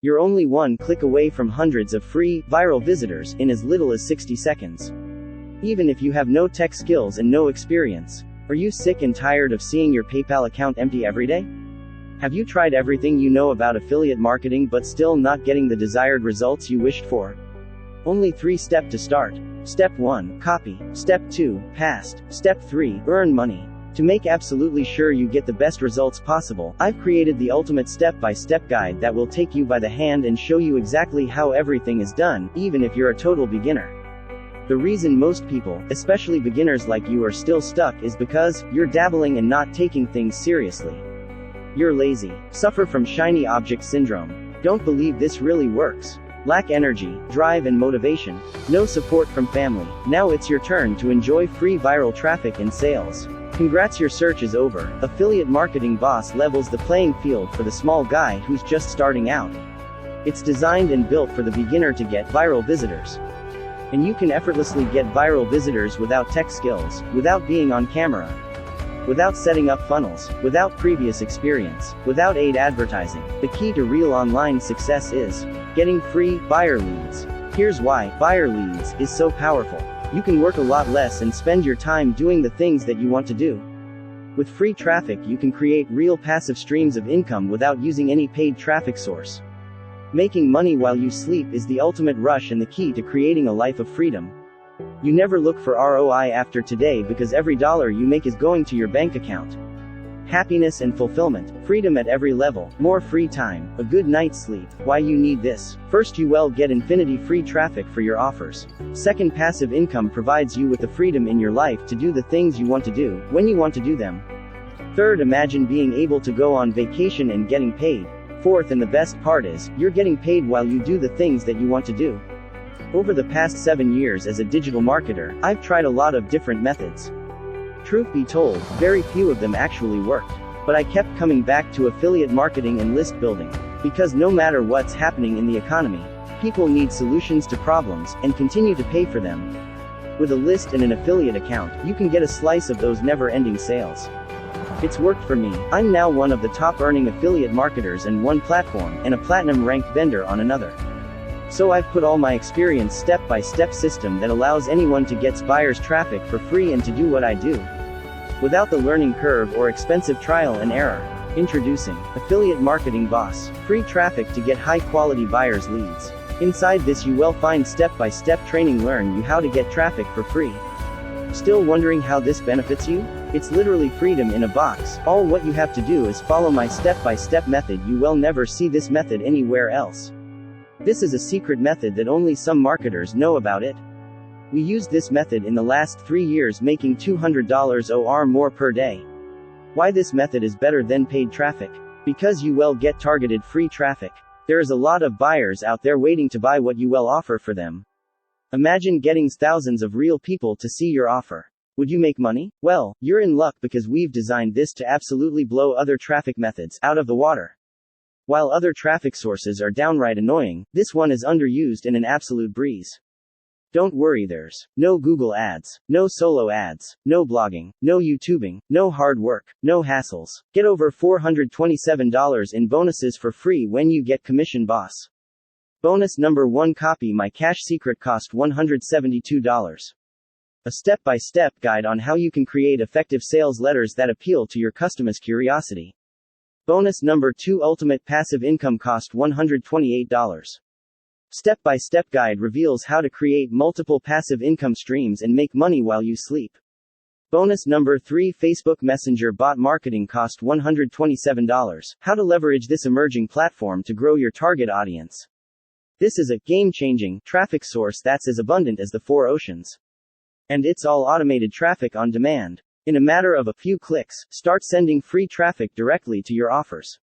You're only one click away from hundreds of free, viral visitors in as little as 60 seconds. Even if you have no tech skills and no experience. Are you sick and tired of seeing your PayPal account empty every day? Have you tried everything you know about affiliate marketing but still not getting the desired results you wished for? Only 3 steps to start. Step 1, copy. Step 2, paste. Step 3, earn money. To make absolutely sure you get the best results possible, I've created the ultimate step-by-step guide that will take you by the hand and show you exactly how everything is done, even if you're a total beginner. The reason most people, especially beginners like you, are still stuck is because you're dabbling and not taking things seriously. You're lazy, suffer from shiny object syndrome, don't believe this really works, lack energy, drive and motivation, no support from family. Now it's your turn to enjoy free viral traffic and sales. Congrats, your search is over. Affiliate Marketing Boss levels the playing field for the small guy who's just starting out. It's designed and built for the beginner to get viral visitors. And you can effortlessly get viral visitors without tech skills, without being on camera, without setting up funnels, without previous experience, without paid advertising. The key to real online success is getting free buyer leads. Here's why buyer leads is so powerful. You can work a lot less and spend your time doing the things that you want to do. With free traffic, you can create real passive streams of income without using any paid traffic source. Making money while you sleep is the ultimate rush and the key to creating a life of freedom. You never look for ROI after today because every dollar you make is going to your bank account. Happiness and fulfillment, freedom at every level, more free time, a good night's sleep. Why you need this? First, you will get infinity free traffic for your offers. Second, passive income provides you with the freedom in your life to do the things you want to do, when you want to do them. Third, imagine being able to go on vacation and getting paid. Fourth, and the best part is, you're getting paid while you do the things that you want to do. Over the past 7 years as a digital marketer, I've tried a lot of different methods. Truth be told, very few of them actually worked. But I kept coming back to affiliate marketing and list building. Because no matter what's happening in the economy, people need solutions to problems, and continue to pay for them. With a list and an affiliate account, you can get a slice of those never-ending sales. It's worked for me. I'm now one of the top earning affiliate marketers in one platform, and a platinum-ranked vendor on another. So I've put all my experience step-by-step system that allows anyone to get buyers traffic for free and to do what I do, without the learning curve or expensive trial and error. Introducing Affiliate Marketing Boss. Free traffic to get high-quality buyers leads. Inside this you will find step-by-step training, learn you how to get traffic for free. Still wondering how this benefits you? It's literally freedom in a box. All what you have to do is follow my step-by-step method. You will never see this method anywhere else. This is a secret method that only some marketers know about it. We used this method in the last 3 years, making $200 or more per day. Why this method is better than paid traffic? Because you will get targeted free traffic. There is a lot of buyers out there waiting to buy what you will offer for them. Imagine getting thousands of real people to see your offer. Would you make money? Well, you're in luck because we've designed this to absolutely blow other traffic methods out of the water. While other traffic sources are downright annoying, this one is underused and an absolute breeze. Don't worry, there's no Google ads, no solo ads, no blogging, no YouTubing, no hard work, no hassles. Get over $427 in bonuses for free when you get Commission Boss. Bonus number 1, copy my cash secret, cost $172. A step-by-step guide on how you can create effective sales letters that appeal to your customers' curiosity. Bonus number 2, ultimate passive income, cost $128. Step-by-step guide reveals how to create multiple passive income streams and make money while you sleep. Bonus number 3, Facebook Messenger bot marketing, cost $127. How to leverage this emerging platform to grow your target audience. This is a game-changing traffic source that's as abundant as the 4 oceans. And it's all automated traffic on demand. In a matter of a few clicks, start sending free traffic directly to your offers.